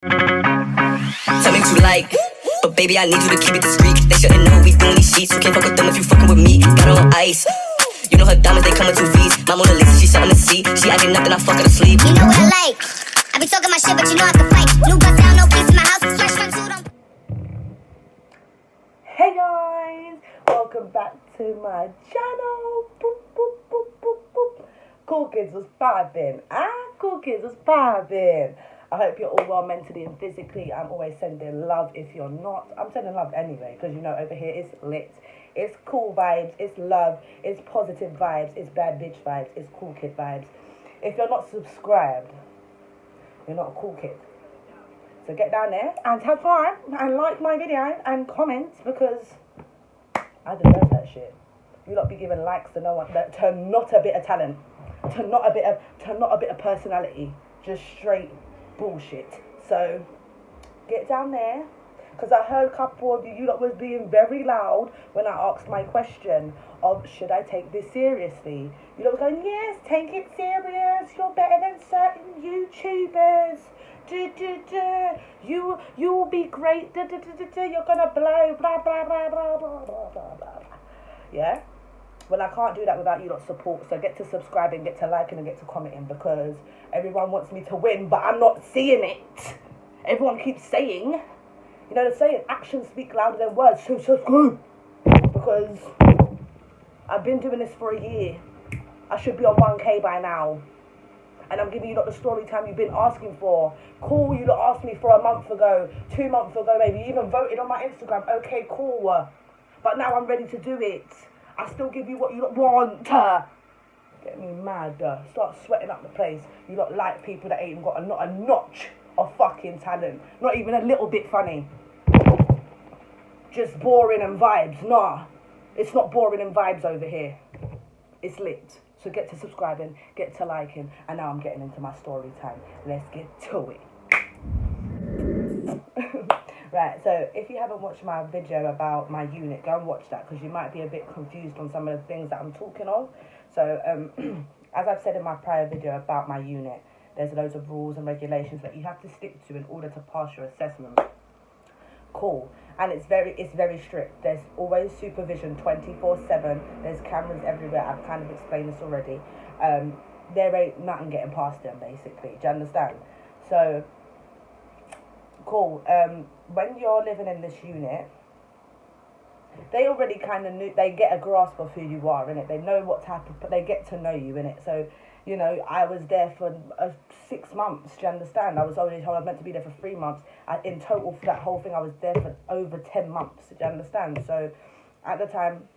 Tell me what you like, but baby, I need you to keep it discreet. They shouldn't know we doing these sheets. You can't fuck with them if you fucking with me. Got her on ice. You know her diamonds, they come in 2 V's. My Mona Lisa, she's something to see. She acting nothing, I fuck her to sleep. You know what I like? I be talking my shit, but you know I can fight. New bust down, no peace in my house. Fresh from two, don't. Hey guys, welcome back to my channel. Boop, boop, boop, boop, boop. Cool kids was vibing. Cool kids was vibing. I hope you're all well mentally and physically. I'm always sending love. If you're not, I'm sending love anyway, because you know over here it's lit. It's cool vibes, it's love, it's positive vibes, it's bad bitch vibes, it's cool kid vibes. If you're not subscribed, you're not a cool kid. So get down there and have fun and like my video and comment, because I deserve that shit. You lot be giving likes to no one, to not a bit of talent, to not a bit of personality, just straight bullshit. So get down there, because I heard a couple of you lot was being very loud when I asked my question of should I take this seriously. You lot was going, yes, take it serious. You're better than certain YouTubers. You will be great. You're gonna blow. Blah blah blah blah blah blah blah blah. Yeah. Well, I can't do that without you lot support. So get to subscribing, get to liking, and get to commenting, because everyone wants me to win, but I'm not seeing it. Everyone keeps saying, you know, they're saying actions speak louder than words. So subscribe, because I've been doing this for a year. I should be on 1K by now. And I'm giving you lot the story time you've been asking for. Cool, you lot asked me for a month ago, 2 months ago maybe. You even voted on my Instagram. Okay, cool. But now I'm ready to do it. I still give you what you lot want. Get me mad. Start sweating up the place. You lot like people that ain't even got not a notch of fucking talent. Not even a little bit funny. Just boring and vibes. Nah, it's not boring and vibes over here. It's lit. So get to subscribing, get to liking, and now I'm getting into my story time. Let's get to it. Right, so if you haven't watched my video about my unit, go and watch that, because you might be a bit confused on some of the things that I'm talking of. So as I've said in my prior video about my unit, there's loads of rules and regulations that you have to stick to in order to pass your assessment. Cool. And it's very strict. There's always supervision 24/7. There's cameras everywhere. I've kind of explained this already. There ain't nothing getting past them, basically. Do you understand? So cool. When you're living in this unit, they already kind of knew. They get a grasp of who you are, innit? They know what type of. They get to know you, innit? So, you know, I was there for 6 months. Do you understand? I was already told I was meant to be there for 3 months. In total, for that whole thing, I was there for over 10 months. Do you understand? So, at the time,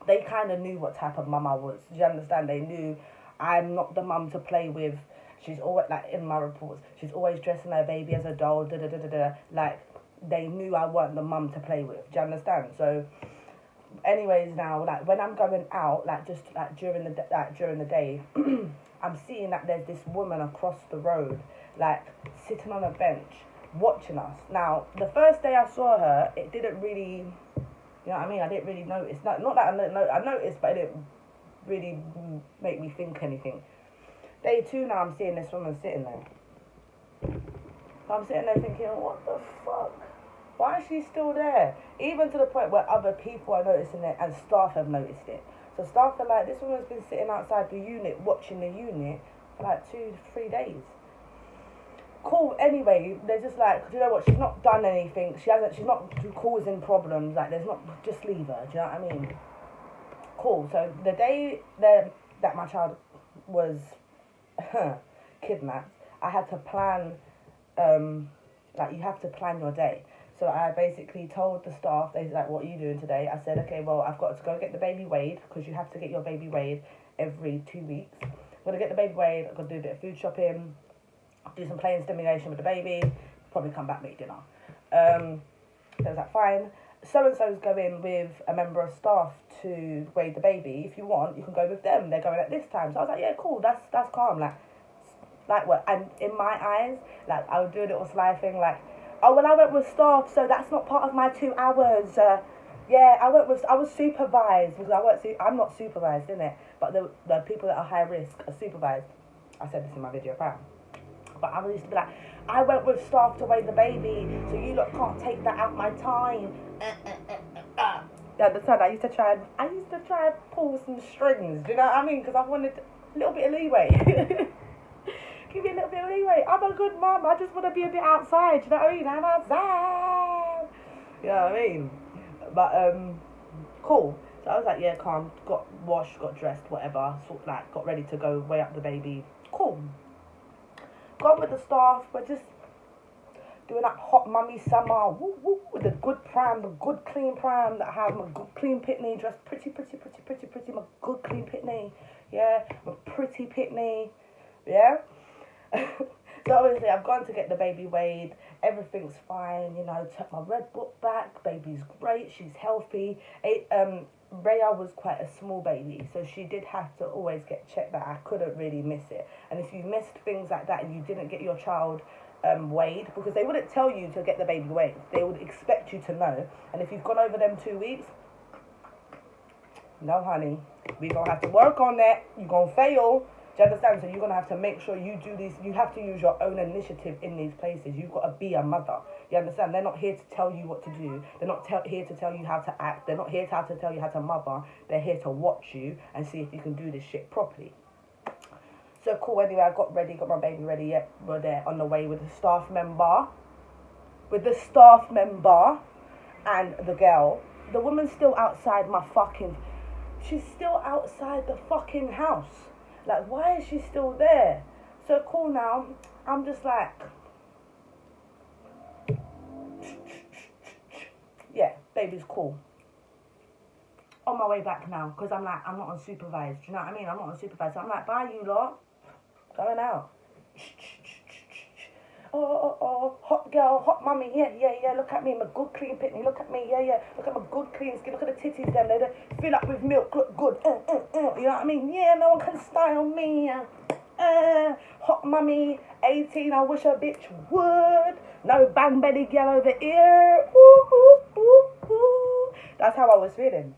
they kind of knew what type of mum I was. Do you understand? They knew I'm not the mum to play with. She's always, like, in my reports, she's always dressing her baby as a doll. Like, they knew I weren't the mum to play with. Do you understand? So, anyways, now, like, when I'm going out, like, just like during the day, I'm seeing that there's this woman across the road, like, sitting on a bench watching us. Now, the first day I saw her, it didn't really, you know what I mean, I didn't really notice. Not that I noticed, but it didn't really make me think anything. Day 2 now, I'm seeing this woman sitting there. So I'm sitting there thinking, what the fuck? Why is she still there? Even to the point where other people are noticing it and staff have noticed it. So staff are like, this woman's been sitting outside the unit, watching the unit for like 2 to 3 days. Cool, anyway, they're just like, do you know what, she's not done anything. She's not causing problems. Like, there's not, just leave her, do you know what I mean? Cool, so the day that my child was kidnapped, I had to plan, like, you have to plan your day. So I basically told the staff, they was like, what are you doing today? I said, okay, well, I've got to go get the baby weighed, because you have to get your baby weighed every 2 weeks. I'm going to get the baby weighed, I'm going to do a bit of food shopping, do some play and stimulation with the baby, probably come back, make dinner. So I was like, fine. So-and-so's going with a member of staff to weigh the baby. If you want, you can go with them. They're going at this time. So I was like, yeah, cool, that's calm. Like what? And in my eyes, like, I would do a little sly thing, like, oh, well, I went with staff, so that's not part of my 2 hours. Yeah, I was supervised, because I'm not supervised, innit? But the people that are high risk are supervised. I said this in my video, bam. But I used to be like, I went with staff to weigh the baby, so you lot can't take that out my time. You understand? I used to try and pull some strings. Do you know what I mean? Because I wanted a little bit of leeway. Give me a little bit of leeway. I'm a good mum. I just want to be a bit outside. Do you know what I mean? I'm outside. You know what I mean? But cool. So I was like, yeah, calm. Got washed, got dressed, whatever. Sort of like got ready to go weigh up the baby. Cool. Gone with the staff. We're just doing that hot mummy summer, woo, woo, with the good pram, the good clean pram that I have, my good clean pitney, dressed pretty, my good clean pitney, yeah, my pretty pitney, yeah. So obviously I've gone to get the baby weighed, everything's fine, you know, took my red book back, baby's great, she's healthy. Rhea was quite a small baby, so she did have to always get checked that I couldn't really miss it. And if you missed things like that and you didn't get your child weighed, because they wouldn't tell you to get the baby weighed, they would expect you to know, and if you've gone over them 2 weeks, no honey, we're gonna have to work on that, you're gonna fail. Do you understand? So you're gonna have to make sure you do this. You have to use your own initiative in these places. You've got to be a mother. You understand? They're not here to tell you what to do. They're not here to tell you how to act. They're not here to tell you how to mother. They're here to watch you and see if you can do this shit properly. So cool, anyway, I got ready, got my baby ready, yep, we're there on the way with the staff member. And the girl. The woman's still outside she's still outside the fucking house. Like, why is she still there? So cool now, I'm just like, yeah, baby's cool. On my way back now, because I'm like, I'm not unsupervised. Do you know what I mean? I'm not unsupervised. So I'm like, bye, you lot. Going out. Oh, hot girl, hot mummy, yeah, look at me, my good clean pitney, look at me, yeah, look at my good clean skin, look at the titties, them, they fill up with milk, look good, you know what I mean? Yeah, no one can style me, hot mummy, 18, I wish a bitch would, no bang belly girl over here, ooh. That's how I was feeling.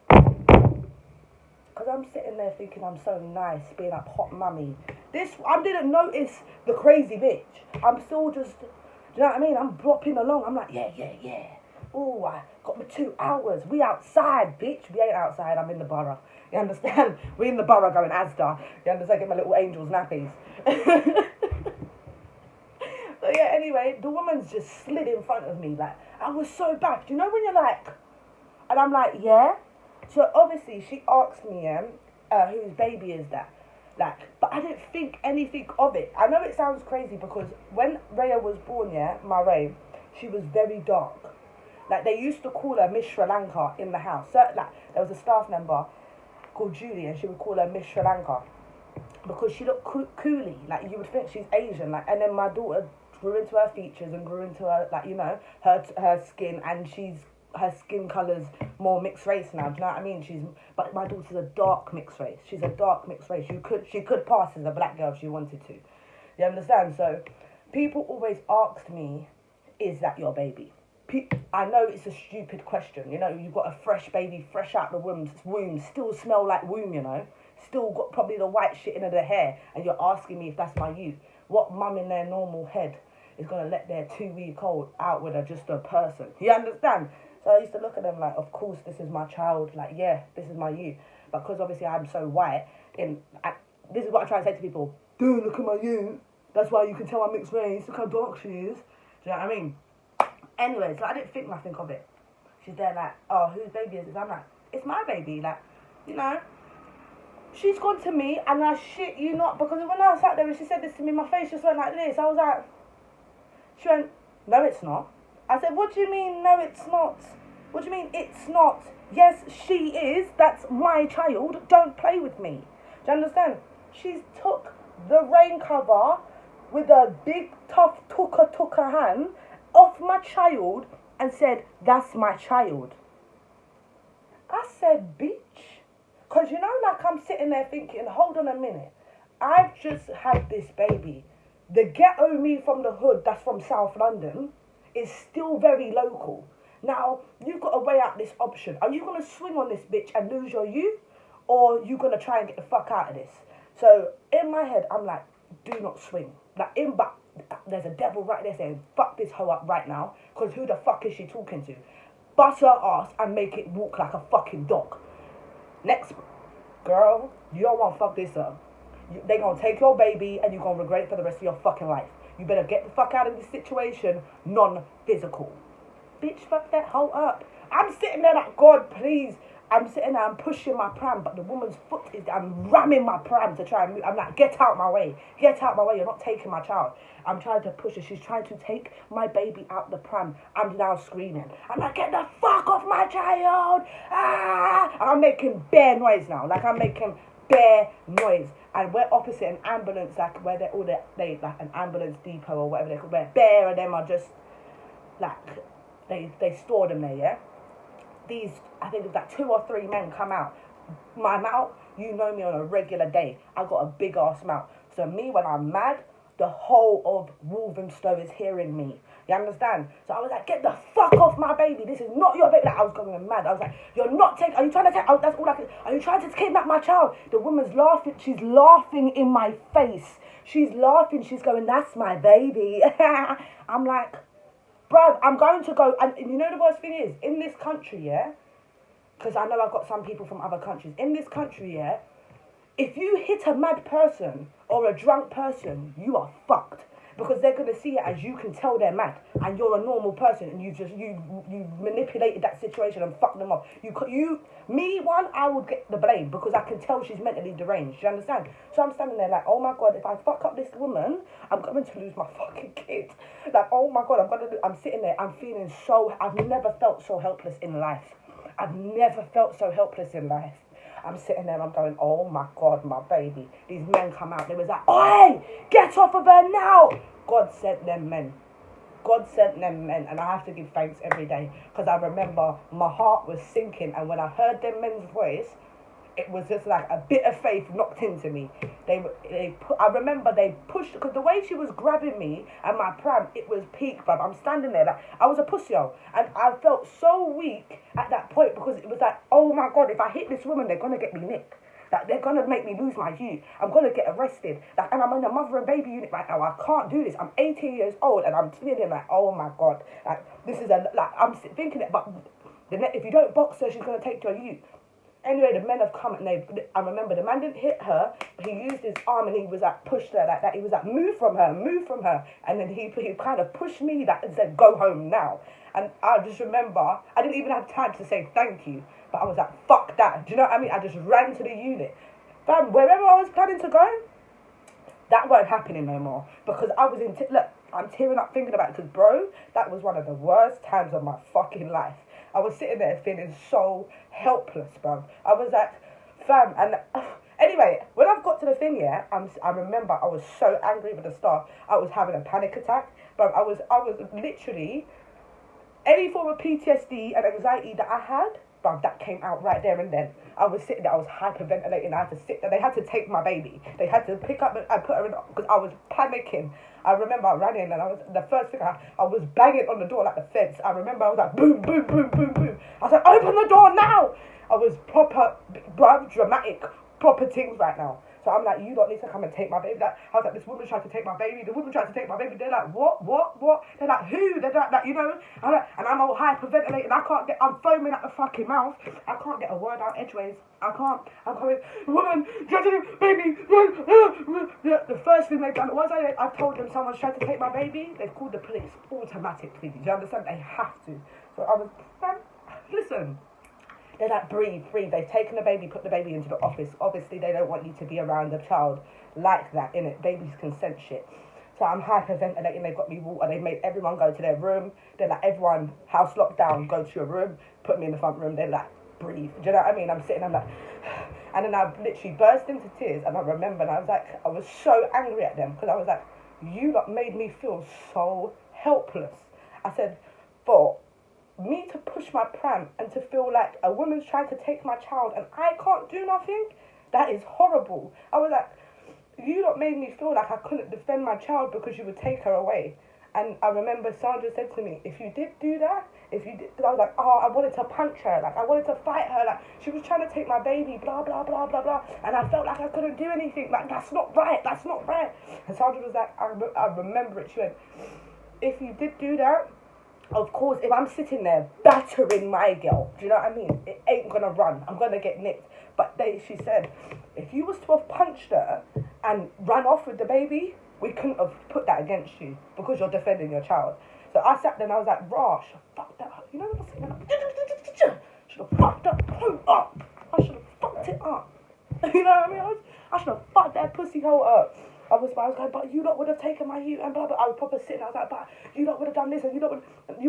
Because I'm sitting there thinking I'm so nice, being like hot mummy. I didn't notice the crazy bitch. I'm still just, do you know what I mean? I'm dropping along. I'm like, yeah. Oh, I got my 2 hours. We outside, bitch. We ain't outside. I'm in the borough. You understand? We in the borough going Asda. You understand? Get my little angels nappies. So yeah, anyway, the woman's just slid in front of me. Like, I was so back. Do you know when you're like, and I'm like, yeah? So obviously she asked me, whose baby is that? Like, but I didn't think anything of it. I know it sounds crazy because when Rhea was born, my Ray, she was very dark. Like, they used to call her Miss Sri Lanka in the house. So, like, there was a staff member called Julie and she would call her Miss Sri Lanka because she looked coolie. Like, you would think she's Asian. Like, and then my daughter grew into her features and grew into her, like, you know, her skin, and her skin colour's more mixed race now, do you know what I mean? But my daughter's a dark mixed race. She's a dark mixed race. She could pass as a black girl if she wanted to. You understand? So people always asked me, is that your baby? I know it's a stupid question, you know, you've got a fresh baby, fresh out the womb, still smell like womb, you know, still got probably the white shit in the hair, and you're asking me if that's my youth. What mum in their normal head is going to let their 2-week-old out with just a person? You understand? So I used to look at them like, of course, this is my child. Like, yeah, this is my youth. But because obviously I'm so white, this is what I try to say to people. Dude, look at my youth. That's why you can tell I'm mixed race. Look how dark she is. Do you know what I mean? Anyway, so I didn't think nothing of it. She's there like, oh, whose baby is this? I'm like, it's my baby. Like, you know, she's gone to me and I shit you not. Because when I sat there and she said this to me, my face just went like this. I was like, she went, no, it's not. I said, what do you mean, no, it's not? What do you mean, it's not? Yes, she is. That's my child. Don't play with me. Do you understand? She's took the rain cover with a big, tough tucker hand off my child and said, that's my child. I said, bitch. Because, you know, like, I'm sitting there thinking, hold on a minute. I've just had this baby. The ghetto me from the hood, that's from South London, is still very local. Now, you've got to weigh out this option. Are you going to swing on this bitch and lose your youth? Or you going to try and get the fuck out of this? So, in my head, I'm like, do not swing. Like, but there's a devil right there saying, fuck this hoe up right now, because who the fuck is she talking to? Bust her ass and make it walk like a fucking dog. Next, girl, you don't want to fuck this up. They gonna take your baby and you gonna regret it for the rest of your fucking life. You better get the fuck out of this situation, non-physical. Bitch, fuck that hoe up. I'm sitting there like, God, please. I'm sitting there, I'm pushing my pram, but the woman's foot is, I'm ramming my pram to try and move. I'm like, get out my way. Get out my way. You're not taking my child. I'm trying to push her. She's trying to take my baby out the pram. I'm now screaming. I'm like, get the fuck off my child. Ah! And I'm making bare noise now. Like, I'm making bare noise. And we're opposite an ambulance, like, where they're all they like an ambulance depot or whatever they're called. Where bare of them are just, like, they store them there, yeah? These, I think it's like 2 or 3 men come out. My mouth, you know me on a regular day. I got a big ass mouth. So me, when I'm mad, the whole of Walthamstow is hearing me. You understand? So I was like, get the fuck off my baby. This is not your baby. Like, I was going mad. I was like, you're not taking, are you trying to take, that's all I can, are you trying to kidnap my child? The woman's laughing. She's laughing in my face. She's laughing. She's going, that's my baby. I'm like, bruv, I'm going to go, and you know the worst thing is, in this country, yeah, because I know I've got some people from other countries, in this country, yeah, if you hit a mad person or a drunk person, you are fucked. Because they're going to see it as you can tell they're mad, and you're a normal person, and you manipulated that situation and fucked them up. I would get the blame because I can tell she's mentally deranged. You understand? So I'm standing there like, oh my God, if I fuck up this woman, I'm going to lose my fucking kid. Like, oh my God, I'm sitting there, I'm feeling so, I've never felt so helpless in life. I've never felt so helpless in life. I'm sitting there, I'm going, oh my God, my baby. These men come out, they was like, oi, get off of her now. God sent them men. God sent them men, and I have to give thanks every day, because I remember my heart was sinking, and when I heard them men's voice, it was just like a bit of faith knocked into me. I remember they pushed, because the way she was grabbing me and my pram, it was peak, bruv. I'm standing there like, I was a pussy-o, and I felt so weak at that point, because it was like, oh my God, if I hit this woman, they're going to get me nicked. Like, they're going to make me lose my youth. I'm going to get arrested. Like, and I'm in the mother and baby unit right now. I can't do this. I'm 18 years old, and I'm feeling like, oh my God. Like, this is I'm thinking it, but if you don't box her, she's going to take your youth. Anyway, the men have come, and I remember the man didn't hit her. He used his arm and he was like, pushed her like that. He was like, move from her. And then he kind of pushed me like, and said, go home now. And I just remember, I didn't even have time to say thank you. But I was like, fuck that. Do you know what I mean? I just ran to the unit. Fam, wherever I was planning to go, that weren't happening no more. Because I was look, I'm tearing up thinking about it. Because, bro, that was one of the worst times of my fucking life. I was sitting there feeling so helpless, bro. I was like, fam, and anyway, when I've got to the thing, yeah, I remember I was so angry with the staff. I was having a panic attack, but I was literally, any form of PTSD and anxiety that I had, bruv, that came out right there and then. I was sitting there, I was hyperventilating, I had to sit there, they had to take my baby. They had to pick up and put her in, because I was panicking. I remember I ran in and the first thing I was banging on the door like the fence. I remember I was like, boom, boom, boom, boom, boom. I was like, open the door now. I was proper, bruv, dramatic, proper things right now. So I'm like, you don't need to come and take my baby. I was like, this woman tried to take my baby. The woman tried to take my baby. They're like, what? They're like, who? They're like, you know? I'm like, and I'm all hyperventilating. I'm foaming at the fucking mouth. I can't get a word out edgeways. I'm coming, woman, baby. The first thing they've done was I've told them someone's tried to take my baby. They've called the police automatically. Do you understand? They have to. So I was, listen. They're like, breathe. They've taken the baby, put the baby into the office. Obviously, they don't want you to be around a child like that, innit? Babies consent shit. So I'm hyperventilating. They've got me water. They've made everyone go to their room. They're like, everyone, house locked down, go to your room. Put me in the front room. They're like, breathe. Do you know what I mean? I'm sitting, I'm like, and then I literally burst into tears. And I remember, and I was like, I was so angry at them, because I was like, you lot made me feel so helpless. I said, for me to push my pram and to feel like a woman's trying to take my child and I can't do nothing, that is horrible. I was like, you lot made me feel like I couldn't defend my child because you would take her away. And I remember Sandra said to me, if you did do that, if you did, I was like, oh, I wanted to punch her, like, I wanted to fight her, like, she was trying to take my baby, blah, blah, blah, blah, blah, and I felt like I couldn't do anything, like, that's not right, that's not right. And Sandra was like, I remember it, she went, if you did do that, of course, if I'm sitting there battering my girl, do you know what I mean? It ain't gonna run. I'm gonna get nicked. But she said, if you was to have punched her and ran off with the baby, we couldn't have put that against you because you're defending your child. So I sat there and I was like, rah, should have fucked that up. You know what I'm saying? Should have fucked that hoe up. I should have fucked it up. You know what I mean? I should have fucked that pussy hole up. I was like, but you lot would have taken my youth and blah, blah. I was proper sitting, I was like, but you lot would have done this and you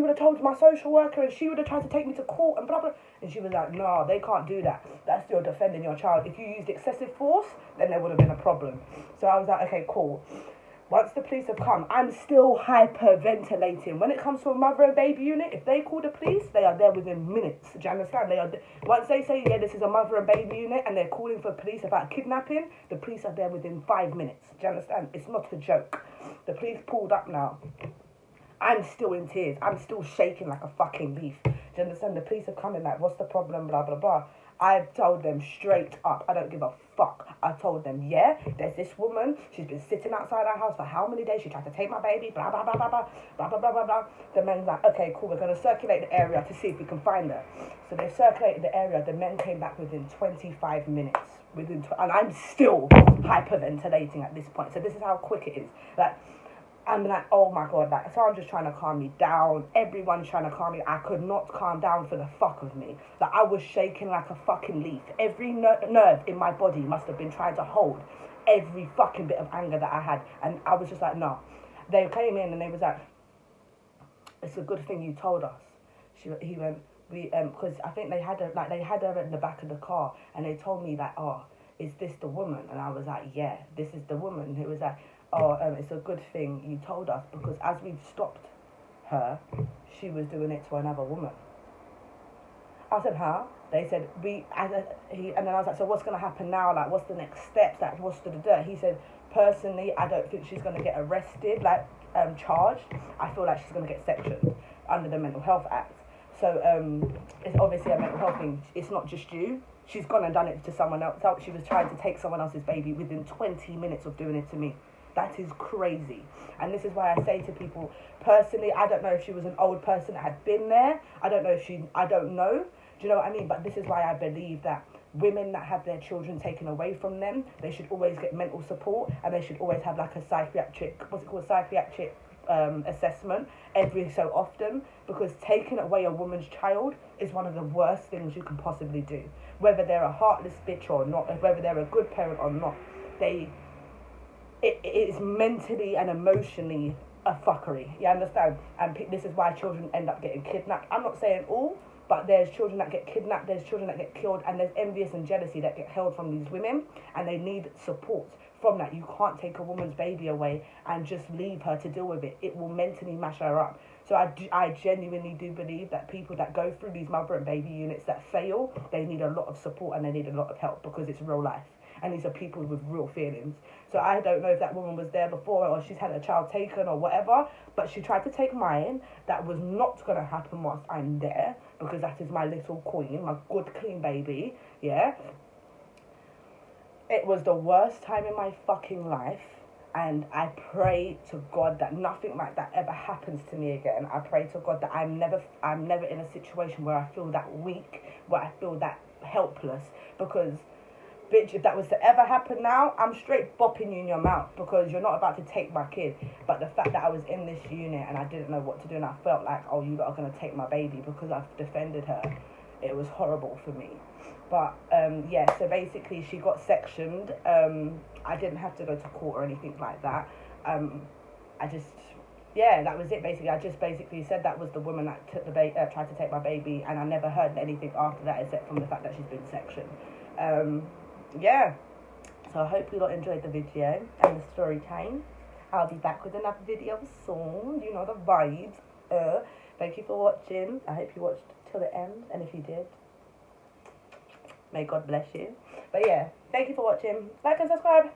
would have told my social worker and she would have tried to take me to court and blah, blah. And she was like, no, they can't do that. That's still defending your child. If you used excessive force, then there would have been a problem. So I was like, okay, cool. Once the police have come, I'm still hyperventilating. When it comes to a mother and baby unit, if they call the police, they are there within minutes. Do you understand? Once they say, yeah, this is a mother and baby unit, and they're calling for police about kidnapping, the police are there within 5 minutes. Do you understand? It's not a joke. The police pulled up now. I'm still in tears. I'm still shaking like a fucking leaf. Do you understand? The police are coming like, what's the problem? Blah, blah, blah. I told them straight up, I don't give a fuck. I told them, yeah, there's this woman, she's been sitting outside our house for how many days, she tried to take my baby, blah, blah, blah, blah, blah, blah, blah, blah, blah, blah. The men's like, okay, cool, we're going to circulate the area to see if we can find her. So they circulated the area, the men came back within 25 minutes, and I'm still hyperventilating at this point. So this is how quick it is. Like, I'm like, oh my god, like, Sandra's trying to calm me down, everyone's trying to calm me. I could not calm down for the fuck of me. Like, I was shaking like a fucking leaf. Every nerve in my body must have been trying to hold every fucking bit of anger that I had. And I was just like, no. They came in and they was like, it's a good thing you told us. He went, because I think they had her in the back of the car, and they told me like, oh, is this the woman? And I was like, yeah, this is the woman. Who was like, oh, it's a good thing you told us, because as we've stopped her, she was doing it to another woman. I said, huh? They said, and then I was like, so what's going to happen now? Like, what's the next steps? Like, what's the dirt? He said, personally, I don't think she's going to get arrested, like, charged. I feel like she's going to get sectioned under the Mental Health Act. So, it's obviously a mental health thing. It's not just you. She's gone and done it to someone else. She was trying to take someone else's baby within 20 minutes of doing it to me. That is crazy. And this is why I say to people, personally, I don't know if she was an old person that had been there. I don't know. Do you know what I mean? But this is why I believe that women that have their children taken away from them, they should always get mental support, and they should always have like a psychiatric assessment every so often, because taking away a woman's child is one of the worst things you can possibly do. Whether they're a heartless bitch or not, whether they're a good parent or not, it is mentally and emotionally a fuckery. You understand? And this is why children end up getting kidnapped. I'm not saying all, but there's children that get kidnapped, there's children that get killed, and there's envious and jealousy that get held from these women, and they need support from that. You can't take a woman's baby away and just leave her to deal with it. It will mentally mash her up. So I genuinely do believe that people that go through these mother and baby units that fail, they need a lot of support and they need a lot of help, because it's real life. And these are people with real feelings. So I don't know if that woman was there before or she's had a child taken or whatever, but she tried to take mine. That was not going to happen whilst I'm there, because that is my little queen, my good, clean baby, yeah? It was the worst time in my fucking life, and I pray to God that nothing like that ever happens to me again. I pray to God that I'm never in a situation where I feel that weak, where I feel that helpless, because bitch, if that was to ever happen now, I'm straight bopping you in your mouth, because you're not about to take my kid. But the fact that I was in this unit and I didn't know what to do, and I felt like, oh, you lot are going to take my baby because I've defended her, it was horrible for me. But, yeah, so basically she got sectioned. I didn't have to go to court or anything like that. That was it, basically. I just basically said that was the woman that took tried to take my baby, and I never heard anything after that except from the fact that she's been sectioned. Yeah, so I hope you lot enjoyed the video and the story time. I'll be back with another video soon. You know the vibes. Thank you for watching. I hope you watched till the end, and if you did, may God bless you. But yeah, thank you for watching. Like and subscribe.